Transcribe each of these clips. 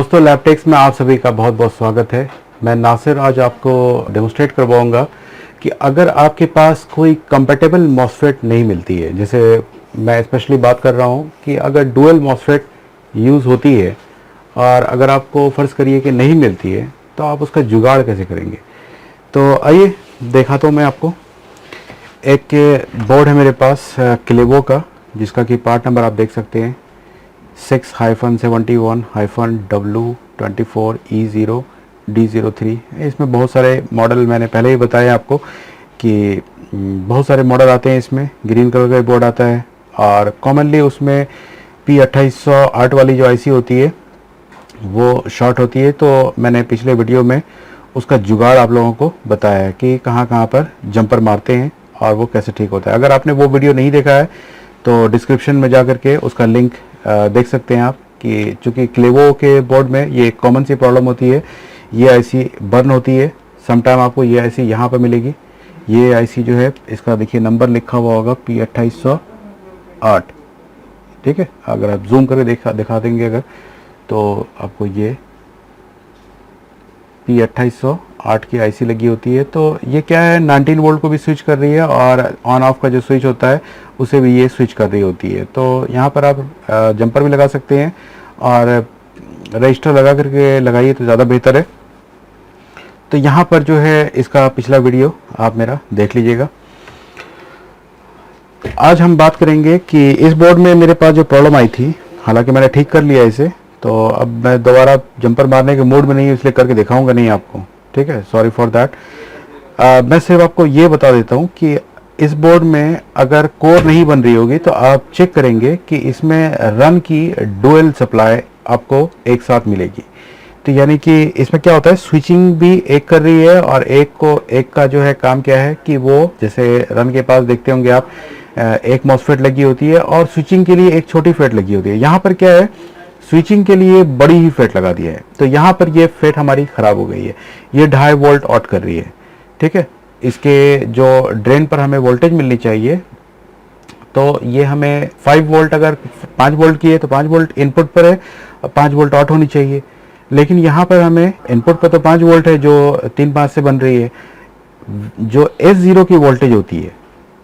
दोस्तों लैबटेक्स में आप सभी का बहुत बहुत स्वागत है। मैं नासिर आज आपको डेमोस्ट्रेट करवाऊंगा कि अगर आपके पास कोई कंपैटिबल मॉसफेट नहीं मिलती है, जैसे मैं स्पेशली बात कर रहा हूं कि अगर डुअल मॉसफेट यूज़ होती है और अगर आपको फ़र्ज़ करिए कि नहीं मिलती है तो आप उसका जुगाड़ कैसे करेंगे। तो आइए दिखाता हूँ मैं आपको। एक बोर्ड है मेरे पास क्लेवो का, जिसका कि पार्ट नंबर आप देख सकते हैं 6-71-W24E0D03। इसमें बहुत सारे मॉडल मैंने पहले ही बताया आपको कि बहुत सारे मॉडल आते हैं। इसमें ग्रीन कलर का बोर्ड आता है और कॉमनली उसमें P2808 वाली जो आईसी होती है वो शॉर्ट होती है। तो मैंने पिछले वीडियो में उसका जुगाड़ आप लोगों को बताया है कि कहाँ कहाँ पर जंपर मारते हैं और वो कैसे ठीक होता है। अगर आपने वो वीडियो नहीं देखा है तो डिस्क्रिप्शन में जा करके उसका लिंक देख सकते हैं आप। कि चूँकि क्लेवो के बोर्ड में ये कॉमन सी प्रॉब्लम होती है, ये आईसी बर्न होती है। समटाइम आपको ये आईसी यहाँ पर मिलेगी। ये आईसी जो है इसका देखिए नंबर लिखा हुआ होगा P2808, ठीक है। अगर आप जूम करके दिखा देंगे अगर तो आपको ये P2808 की आईसी लगी होती है। तो ये क्या है, 19 वोल्ट को भी स्विच कर रही है और ऑन ऑफ का जो स्विच होता है उसे भी ये स्विच कर रही होती है। तो यहाँ पर आप जंपर भी लगा सकते हैं और रजिस्टर लगा करके लगाइए तो ज़्यादा बेहतर है। तो यहाँ पर जो है इसका पिछला वीडियो आप मेरा देख लीजिएगा। आज हम बात करेंगे कि इस बोर्ड में मेरे पास जो प्रॉब्लम आई थी, हालांकि मैंने ठीक कर लिया इसे, तो अब मैं दोबारा जंपर मारने के मूड में नहीं हूँ, इसलिए करके दिखाऊंगा नहीं आपको, ठीक है। Sorry for that. मैं सिर्फ आपको ये बता देता हूँ कि इस बोर्ड में अगर कोर नहीं बन रही होगी तो आप चेक करेंगे कि इसमें रन की डुअल सप्लाई आपको एक साथ मिलेगी। तो यानी कि इसमें क्या होता है, स्विचिंग भी एक कर रही है और एक का जो है काम क्या है कि वो जैसे रन के पास देखते होंगे आप, एक मॉसफेट लगी होती है और स्विचिंग के लिए एक छोटी फेट लगी होती है। यहाँ पर क्या है, स्विचिंग के लिए बड़ी ही फेट लगा दिया है। तो यहाँ पर ये फेट हमारी ख़राब हो गई है। ये 2.5 वोल्ट आउट कर रही है, ठीक है। इसके जो ड्रेन पर हमें वोल्टेज मिलनी चाहिए तो ये हमें 5 वोल्ट, अगर 5 वोल्ट की है तो 5 वोल्ट इनपुट पर है और 5 वोल्ट आउट होनी चाहिए। लेकिन यहाँ पर हमें इनपुट पर तो 5 वोल्ट है जो 3-5 से बन रही है। जो S0 की वोल्टेज होती है,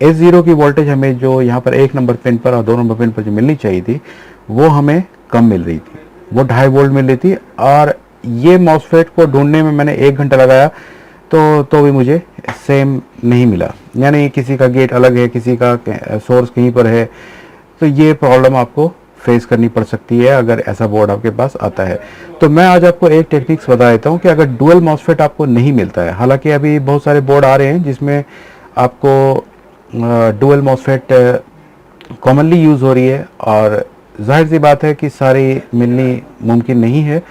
S0 की वोल्टेज हमें जो यहाँ पर 1 नंबर पिन पर और 2 नंबर पिन पर जो मिलनी चाहिए थी वो हमें कम मिल रही थी, वो 2.5 वोल्ट मिल रही थी। और ये मॉसफेट को ढूंढने में मैंने 1 घंटा लगाया तो भी मुझे सेम नहीं मिला। यानी किसी का गेट अलग है, किसी का सोर्स कहीं पर है। तो ये प्रॉब्लम आपको फेस करनी पड़ सकती है अगर ऐसा बोर्ड आपके पास आता है। तो मैं आज आपको एक टेक्निक्स बता देता हूँ कि अगर डुअल मॉसफेट आपको नहीं मिलता है, हालांकि अभी बहुत सारे बोर्ड आ रहे हैं जिसमें आपको डुअल मॉसफेट कॉमनली यूज़ हो रही है और जाहिर सी बात है कि सारी मिलनी मुमकिन नहीं है।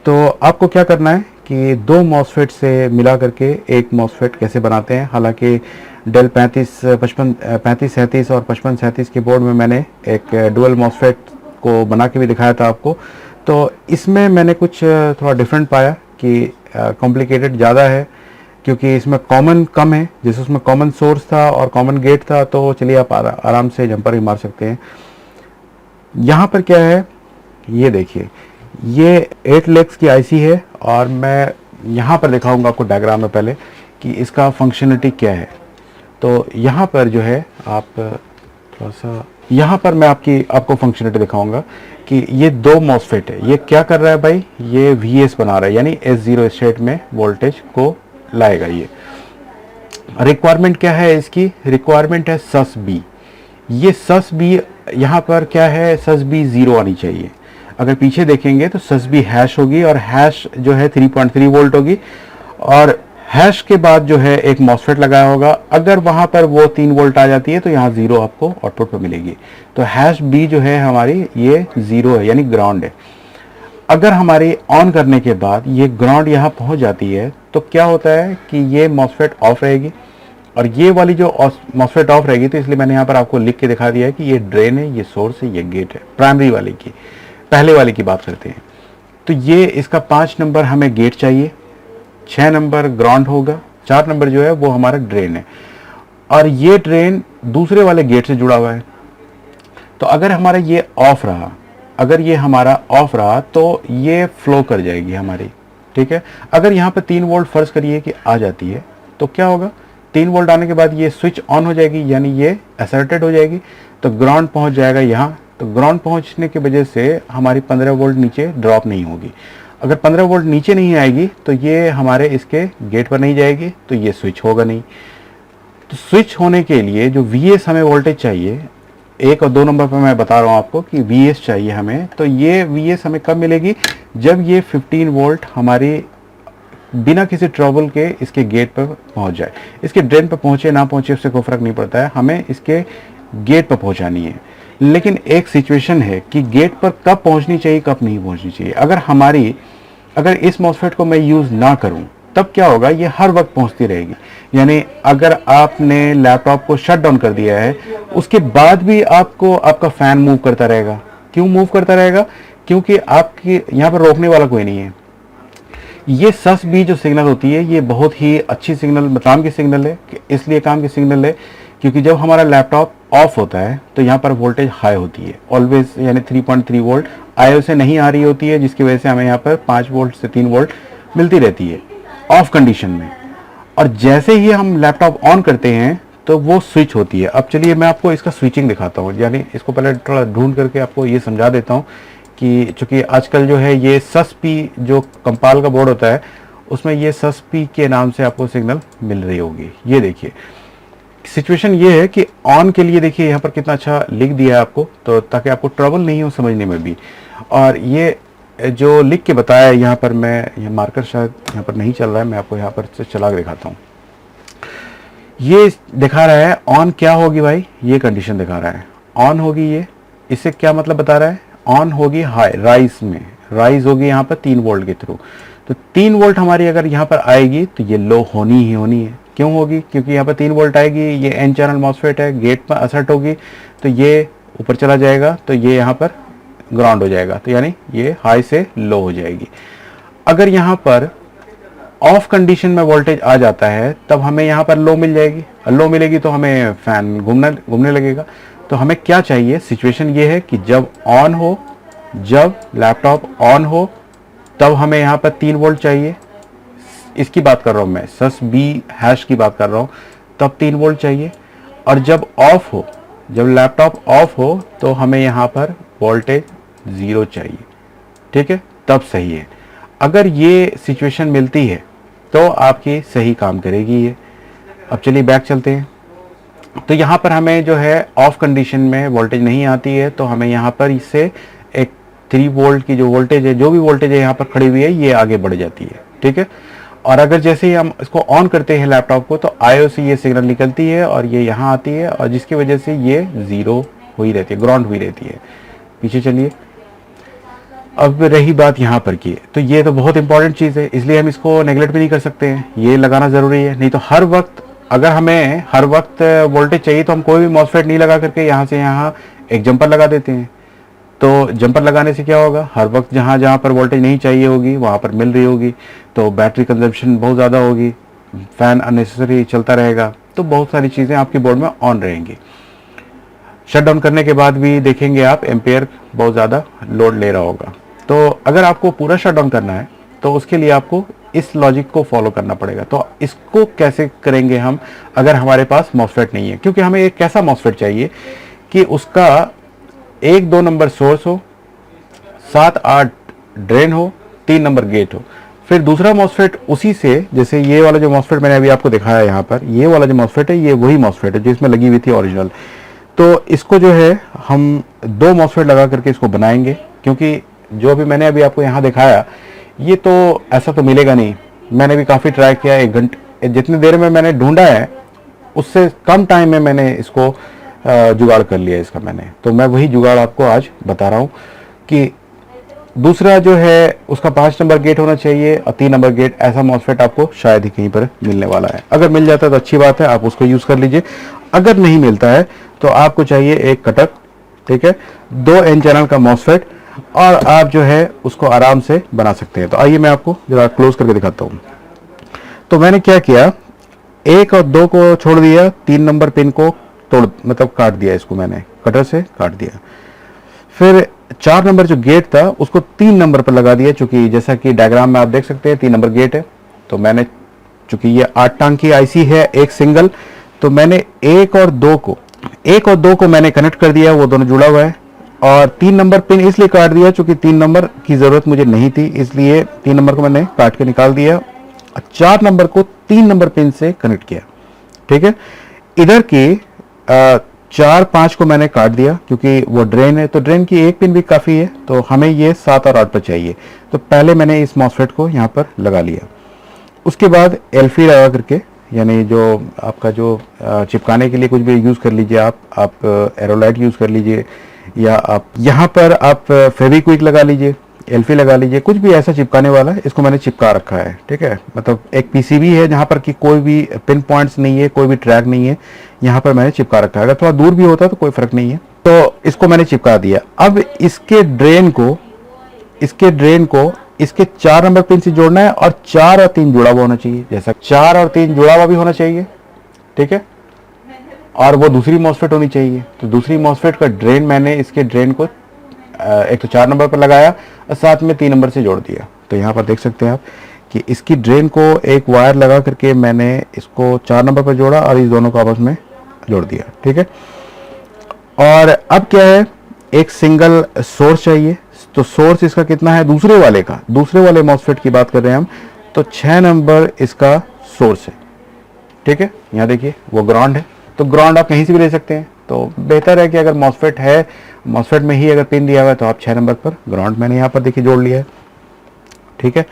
तो आपको क्या करना है कि 2 मॉसफेट से मिला करके एक मॉसफेट कैसे बनाते हैं। हालांकि डेल 3537 और 5537 के बोर्ड में मैंने एक डुअल मॉसफेट को बना के भी दिखाया था आपको। तो इसमें मैंने कुछ थोड़ा डिफरेंट पाया कि कॉम्प्लिकेटेड ज़्यादा है क्योंकि इसमें कॉमन कम है। जैसे उसमें कॉमन सोर्स था और कॉमन गेट था तो चलिए आप आराम से जंपर ही मार सकते हैं। यहाँ पर क्या है, ये देखिए, ये 8 लेग्स की आईसी है और मैं यहाँ पर दिखाऊंगा आपको डायग्राम में पहले कि इसका फंक्शनलिटी क्या है। तो यहाँ पर जो है आप थोड़ा सा, यहाँ पर मैं आपको फंक्शनलिटी दिखाऊंगा कि ये 2 मॉसफेट है। ये क्या कर रहा है भाई, ये VS बना रहा है, यानी S0 स्टेट में वोल्टेज को लाएगा। ये रिक्वायरमेंट क्या है, इसकी रिक्वायरमेंट है SUSB। ये SUSB यहाँ पर क्या है, SUSB 0 आनी चाहिए। अगर पीछे देखेंगे तो SUSB हैश होगी और हैश जो है 3.3 वोल्ट होगी और हैश के बाद जो है एक मॉसफेट लगाया होगा। अगर वहाँ पर वो 3 वोल्ट आ जाती है तो यहाँ 0 आपको आउटपुट पर मिलेगी। तो हैश B जो है हमारी ये 0 है, यानी ग्राउंड है। अगर हमारी ऑन करने के बाद ये ग्राउंड यहाँ पहुँच जाती है तो क्या होता है कि ये मॉसफेट ऑफ रहेगी और ये वाली जो मॉसफेट ऑफ रहेगी। तो इसलिए मैंने यहाँ पर आपको लिख के दिखा दिया है कि ये ड्रेन है, ये सोर्स है, ये गेट है। प्राइमरी वाली की, पहले वाले की बात करते हैं तो ये इसका 5 नंबर हमें गेट चाहिए, 6 नंबर ग्राउंड होगा, 4 नंबर जो है वो हमारा ड्रेन है और ये ड्रेन दूसरे वाले गेट से जुड़ा हुआ है। तो अगर हमारा ये ऑफ रहा, अगर ये हमारा ऑफ रहा तो ये फ्लो कर जाएगी हमारी, ठीक है। अगर यहाँ पर 3 वोल्ट फर्ज करिए कि आ जाती है तो क्या होगा, 3 वोल्ट आने के बाद ये स्विच ऑन हो जाएगी, यानी ये असर्टेड हो जाएगी, तो ग्राउंड पहुंच जाएगा यहाँ। तो ग्राउंड पहुंचने की वजह से हमारी 15 वोल्ट नीचे ड्रॉप नहीं होगी। अगर 15 वोल्ट नीचे नहीं आएगी तो ये हमारे इसके गेट पर नहीं जाएगी, तो ये स्विच होगा नहीं। तो स्विच होने के लिए जो VS हमें वोल्टेज चाहिए, 1 और 2 नंबर पर मैं बता रहा हूँ आपको कि VS चाहिए हमें, तो ये VS हमें कब मिलेगी, जब ये 15 वोल्ट हमारी बिना किसी ट्रबल के इसके गेट पर पहुंच जाए। इसके ड्रेन पर पहुंचे ना पहुंचे उससे कोई फर्क नहीं पड़ता है, हमें इसके गेट पर पहुंचानी है। लेकिन एक सिचुएशन है कि गेट पर कब पहुंचनी चाहिए कब नहीं पहुंचनी चाहिए। अगर इस मॉसफेट को मैं यूज ना करूं तब क्या होगा, ये हर वक्त पहुंचती रहेगी। यानी अगर आपने लैपटॉप को शट डाउन कर दिया है उसके बाद भी आपका फैन मूव करता रहेगा। क्यों मूव करता रहेगा, क्योंकि आपकी यहाँ पर रोकने वाला कोई नहीं है। ये सस बी जो सिग्नल होती है ये बहुत ही अच्छी सिग्नल, काम की सिग्नल है। इसलिए काम की सिग्नल है क्योंकि जब हमारा लैपटॉप ऑफ होता है तो यहाँ पर वोल्टेज हाई होती है ऑलवेज, यानी 3.3 वोल्ट आईओ से नहीं आ रही होती है, जिसकी वजह से हमें यहाँ पर 5 वोल्ट से 3 वोल्ट मिलती रहती है ऑफ कंडीशन में। और जैसे ही हम लैपटॉप ऑन करते हैं तो वो स्विच होती है। अब चलिए मैं आपको इसका स्विचिंग दिखाता हूँ, यानी इसको पहले थोड़ा ढूंढ करके आपको ये समझा देता हूँ कि चूंकि आजकल जो है ये सस पी जो कंपाल का बोर्ड होता है उसमें ये सस पी के नाम से आपको सिग्नल मिल रही होगी। ये देखिए सिचुएशन ये है कि ऑन के लिए देखिए यहाँ पर कितना अच्छा लिख दिया है आपको, तो ताकि आपको ट्रबल नहीं हो समझने में भी। और ये जो लिख के बताया है यहाँ पर, मैं ये मार्कर शायद यहाँ पर नहीं चल रहा है, मैं आपको यहाँ पर से चला के दिखाता हूँ। ये दिखा रहा है ऑन क्या होगी भाई, ये कंडीशन दिखा रहा है ऑन होगी। ये इससे क्या मतलब बता रहा है, ऑन होगी हाई राइज होगी यहाँ पर 3 वोल्ट के थ्रू। तो 3 वोल्ट हमारी अगर यहाँ पर आएगी तो ये लो होनी ही होनी है। क्यों होगी, क्योंकि यहाँ पर 3 वोल्ट आएगी, ये एन चैनल मॉसफेट है, गेट पर असर्ट होगी तो ये ऊपर चला जाएगा, तो ये यहाँ पर ग्राउंड हो जाएगा, तो यानी ये हाई से लो हो जाएगी। अगर यहाँ पर ऑफ कंडीशन में वोल्टेज आ जाता है तब हमें यहाँ पर लो मिल जाएगी, लो मिलेगी तो हमें फैन घूमने लगेगा। तो हमें क्या चाहिए, सिचुएशन ये है कि जब ऑन हो, जब लैपटॉप ऑन हो तब हमें यहाँ पर 3 वोल्ट चाहिए। इसकी बात कर रहा हूँ मैं, सस बी हैश की बात कर रहा हूँ, तब 3 वोल्ट चाहिए। और जब ऑफ हो, जब लैपटॉप ऑफ हो तो हमें यहाँ पर वोल्टेज 0 चाहिए, ठीक है, तब सही है। अगर ये सिचुएशन मिलती है तो आपकी सही काम करेगी ये। अब चलिए बैक चलते हैं। तो यहाँ पर हमें जो है ऑफ कंडीशन में वोल्टेज नहीं आती है, तो हमें यहाँ पर इससे एक 3 वोल्ट की जो वोल्टेज है, जो भी वोल्टेज है यहाँ पर खड़ी हुई है, ये आगे बढ़ जाती है, ठीक है। और अगर जैसे ही हम इसको ऑन करते हैं लैपटॉप को तो आईओ से ये सिग्नल निकलती है और ये यहाँ आती है, और जिसकी वजह से ये 0 हुई रहती है, ग्राउंड हुई रहती है। पीछे चलिए। अब रही बात यहाँ पर की, तो ये तो बहुत इंपॉर्टेंट चीज़ है, इसलिए हम इसको नेगलेक्ट भी नहीं कर सकते हैं, ये लगाना ज़रूरी है। नहीं तो हर वक्त, अगर हमें हर वक्त वोल्टेज चाहिए तो हम कोई भी मॉसफेट नहीं लगा करके यहाँ से यहाँ एक जंपर लगा देते हैं। तो जंपर लगाने से क्या होगा, हर वक्त जहाँ जहाँ पर वोल्टेज नहीं चाहिए होगी वहाँ पर मिल रही होगी, तो बैटरी कंजम्पशन बहुत ज़्यादा होगी, फैन अननेसेसरी चलता रहेगा, तो बहुत सारी चीज़ें आपके बोर्ड में ऑन रहेंगी। शट डाउन करने के बाद भी देखेंगे आप एम्पेयर बहुत ज़्यादा लोड ले रहा होगा। तो अगर आपको पूरा शट डाउन करना है तो उसके लिए आपको इस लॉजिक को फॉलो करना पड़ेगा। तो इसको कैसे करेंगे हम, अगर हमारे पास मॉसफेट नहीं है, क्योंकि हमें एक कैसा मॉसफेट चाहिए कि उसका 1-2 नंबर सोर्स हो, 7-8 ड्रेन हो, 3 नंबर गेट हो। फिर दूसरा मॉसफेट उसी से, जैसे ये वाला जो मॉसफेट मैंने अभी आपको दिखाया यहाँ पर, ये वाला जो मॉसफेट है ये वही मॉसफेट है जो इसमें लगी हुई थी ओरिजिनल। तो इसको जो है हम 2 मॉसफेट लगा करके इसको बनाएंगे, क्योंकि जो भी मैंने अभी आपको यहाँ दिखाया ये तो ऐसा तो मिलेगा नहीं। मैंने भी काफ़ी ट्राई किया, 1 घंटे जितनी देर में मैंने ढूंढा है उससे कम टाइम में मैंने इसको जुगाड़ कर लिया इसका मैंने। तो मैं वही जुगाड़ आपको आज बता रहा हूँ कि दूसरा जो है उसका 5 नंबर गेट होना चाहिए और 3 नंबर गेट। ऐसा मॉसफेट आपको शायद ही कहीं पर मिलने वाला है। अगर मिल जाता है तो अच्छी बात है, आप उसको यूज़ कर लीजिए। अगर नहीं मिलता है तो आपको चाहिए एक कटक, ठीक है, 2 एन चैनल का मॉसफेट, और आप जो है उसको आराम से बना सकते हैं। तो आइए मैं आपको जरा क्लोज करके दिखाता हूँ। तो मैंने क्या किया, 1 और 2 को छोड़ दिया, 3 नंबर पिन को तोड़ मतलब काट दिया, इसको मैंने कटर से काट दिया। फिर 4 नंबर जो गेट था उसको 3 नंबर पर लगा दिया, चूंकि जैसा कि डायग्राम में आप देख सकते हैं 3 नंबर गेट है। तो मैंने, चूंकि ये 8 टांग की आईसी है एक सिंगल, तो मैंने 1 और 2 को मैंने कनेक्ट कर दिया, वो दोनों जुड़ा हुआ है। और 3 नंबर पिन इसलिए काट दिया चूंकि 3 नंबर की जरूरत मुझे नहीं थी, इसलिए 3 नंबर को मैंने काट के निकाल दिया। 4 नंबर को 3 नंबर पिन से कनेक्ट किया, ठीक है। इधर की 4-5 को मैंने काट दिया क्योंकि वो ड्रेन है, तो ड्रेन की एक पिन भी काफ़ी है, तो हमें ये 7 और 8 पर चाहिए। तो पहले मैंने इस मॉसफेट को यहाँ पर लगा लिया। उसके बाद एल्फी लगा करके, यानी जो आपका जो चिपकाने के लिए कुछ भी यूज़ कर लीजिए, आप एरोलाइट यूज़ कर लीजिए, या आप यहाँ पर आप फेविक्विक लगा लीजिए, एल्फी लगा लीजिए, कुछ भी ऐसा चिपकाने वाला है, इसको मैंने चिपका रखा है, ठीक है। मतलब एक पीसीबी है जहाँ पर कि कोई भी पिन पॉइंट्स नहीं है, कोई भी ट्रैक नहीं है, यहाँ पर मैंने चिपका रखा है। अगर थोड़ा दूर भी होता तो कोई फर्क नहीं है। तो इसको मैंने चिपका दिया। अब इसके ड्रेन को इसके 4 नंबर पिन से जोड़ना है, और 4 और 3 जुड़ा हुआ होना चाहिए, जैसा 4 और 3 जुड़ा हुआ भी होना चाहिए, ठीक है। और वो दूसरी मॉसफेट होनी चाहिए। तो दूसरी मॉसफेट का ड्रेन मैंने इसके ड्रेन को एक तो 4 नंबर पर लगाया और साथ में 3 नंबर से जोड़ दिया। तो यहाँ पर देख सकते हैं आप कि इसकी ड्रेन को एक वायर लगा करके मैंने इसको 4 नंबर पर जोड़ा और इस दोनों को आपस में जोड़ दिया, ठीक है। और अब क्या है, एक सिंगल सोर्स चाहिए। तो सोर्स इसका कितना है, दूसरे वाले मॉसफेट की बात कर रहे हैं हम, तो 6 नंबर इसका सोर्स है, ठीक है। यहाँ देखिए वो ग्राउंड है, तो ग्राउंड आप कहीं से भी ले सकते हैं। तो बेहतर है कि अगर मॉसफेट है, मॉसफेट में ही अगर पिन दिया हुआ है तो आप 6 नंबर पर ग्राउंड मैंने यहाँ पर देखिए जोड़ लिया है, ठीक है।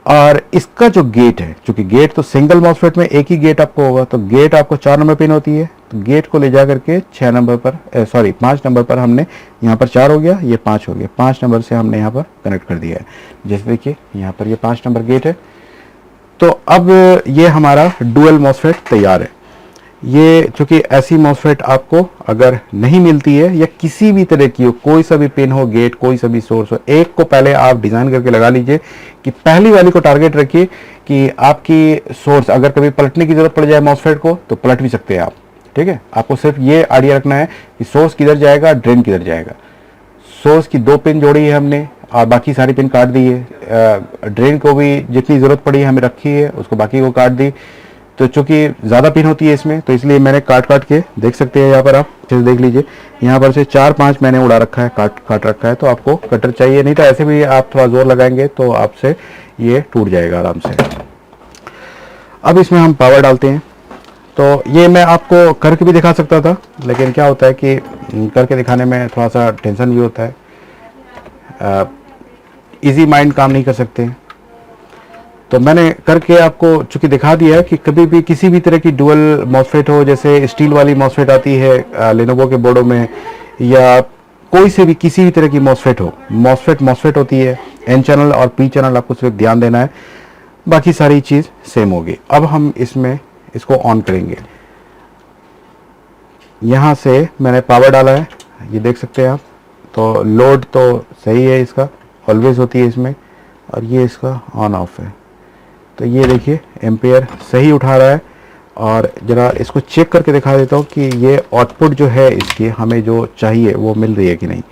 और इसका जो गेट है, चूंकि गेट तो सिंगल मॉसफेट में एक ही गेट आपको होगा, तो गेट आपको 4 नंबर पिन होती है, तो गेट को ले जा करके 6 नंबर पर 5 नंबर पर हमने यहाँ पर 4 हो गया, ये 5 हो गया, 5 नंबर से हमने यहाँ पर कनेक्ट कर दिया है। जैसे देखिए यहाँ पर ये 5 नंबर गेट है। तो अब ये हमारा डुअल मॉसफेट तैयार है। ये चूंकि ऐसी मॉसफेट आपको अगर नहीं मिलती है, या किसी भी तरह की हो, कोई सा भी पिन हो, गेट कोई सा भी सोर्स हो, एक को पहले आप डिजाइन करके लगा लीजिए कि पहली वाली को टारगेट रखिए कि आपकी सोर्स अगर कभी पलटने की जरूरत पड़ जाए मॉसफेट को तो पलट भी सकते हैं आप, ठीक है। आपको सिर्फ ये आइडिया रखना है कि सोर्स किधर जाएगा, ड्रेन किधर जाएगा। सोर्स की 2 पिन जोड़ी है हमने और बाकी सारी पिन काट दी है। ड्रेन को भी जितनी जरूरत पड़ी है हमें रखी है, उसको बाकी को काट दी। तो चूंकि ज़्यादा पिन होती है इसमें, तो इसलिए मैंने काट के देख सकते हैं यहाँ पर, आप अच्छे से देख लीजिए। यहाँ पर से 4-5 मैंने उड़ा रखा है, काट रखा है। तो आपको कटर चाहिए, नहीं तो ऐसे भी आप थोड़ा जोर लगाएंगे तो आपसे ये टूट जाएगा आराम से। अब इसमें हम पावर डालते हैं। तो ये मैं आपको करके भी दिखा सकता था, लेकिन क्या होता है कि करके दिखाने में थोड़ा सा टेंशन भी होता है, इजी माइंड काम नहीं कर सकते। तो मैंने करके आपको चूंकि दिखा दिया है कि कभी भी किसी भी तरह की डुअल मॉसफेट हो, जैसे स्टील वाली मॉसफेट आती है लेनोवो के बोर्डों में, या कोई से भी किसी भी तरह की मॉसफेट हो, मॉसफेट होती है। एन चैनल और पी चैनल आपको सिर्फ ध्यान देना है, बाकी सारी चीज़ सेम होगी। अब हम इसमें इसको ऑन करेंगे। यहाँ से मैंने पावर डाला है, ये देख सकते हैं आप। तो लोड तो सही है, इसका ऑलवेज होती है इसमें, और ये इसका ऑन ऑफ है। तो ये देखिए एम्पेयर सही उठा रहा है। और ज़रा इसको चेक करके दिखा देता हूँ कि ये आउटपुट जो है इसकी हमें जो चाहिए वो मिल रही है कि नहीं।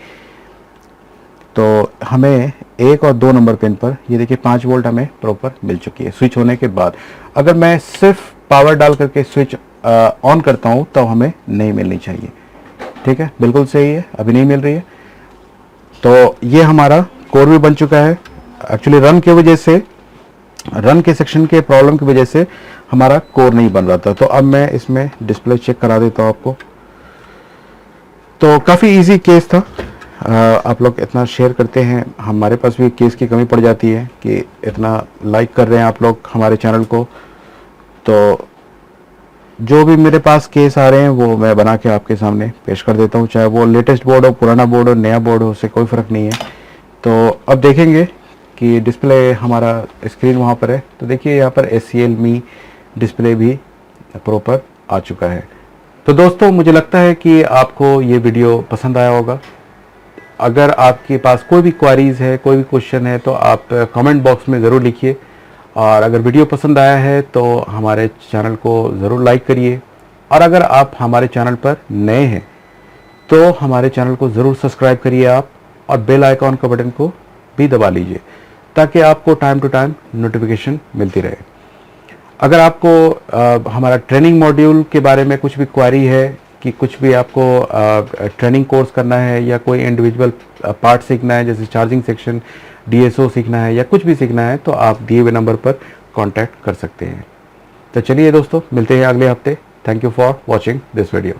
तो हमें 1 और 2 नंबर पिन पर ये देखिए 5 वोल्ट हमें प्रॉपर मिल चुकी है स्विच होने के बाद। अगर मैं सिर्फ पावर डाल करके स्विच ऑन करता हूँ तो हमें नहीं मिलनी चाहिए, ठीक है। बिल्कुल सही है, अभी नहीं मिल रही है। तो ये हमारा कोर भी बन चुका है। एक्चुअली रन के सेक्शन के प्रॉब्लम की वजह से हमारा कोर नहीं बन रहा था। तो अब मैं इसमें डिस्प्ले चेक करा देता हूँ आपको। तो काफ़ी इजी केस था। आप लोग इतना शेयर करते हैं, हमारे पास भी केस की कमी पड़ जाती है कि इतना लाइक कर रहे हैं आप लोग हमारे चैनल को। तो जो भी मेरे पास केस आ रहे हैं वो मैं बना के आपके सामने पेश कर देता हूँ, चाहे वो लेटेस्ट बोर्ड हो, पुराना बोर्ड हो, नया बोर्ड हो, उससे कोई फ़र्क नहीं है। तो अब देखेंगे कि डिस्प्ले हमारा स्क्रीन वहाँ पर है। तो देखिए यहाँ पर SCL मी डिस्प्ले भी प्रॉपर आ चुका है। तो दोस्तों मुझे लगता है कि आपको ये वीडियो पसंद आया होगा। अगर आपके पास कोई भी क्वारीज है, कोई भी क्वेश्चन है, तो आप कमेंट बॉक्स में ज़रूर लिखिए। और अगर वीडियो पसंद आया है तो हमारे चैनल को ज़रूर लाइक करिए। और अगर आप हमारे चैनल पर नए हैं तो हमारे चैनल को ज़रूर सब्सक्राइब करिए आप, और बेल आइकॉन का बटन को भी दबा लीजिए ताकि आपको टाइम टू टाइम नोटिफिकेशन मिलती रहे। अगर आपको हमारा ट्रेनिंग मॉड्यूल के बारे में कुछ भी क्वेरी है कि कुछ भी आपको ट्रेनिंग कोर्स करना है या कोई इंडिविजुअल पार्ट सीखना है, जैसे चार्जिंग सेक्शन, डीएसओ सीखना है या कुछ भी सीखना है, तो आप दिए हुए नंबर पर कांटेक्ट कर सकते हैं। तो चलिए दोस्तों, मिलते हैं अगले हफ्ते। Thank you for watching this video.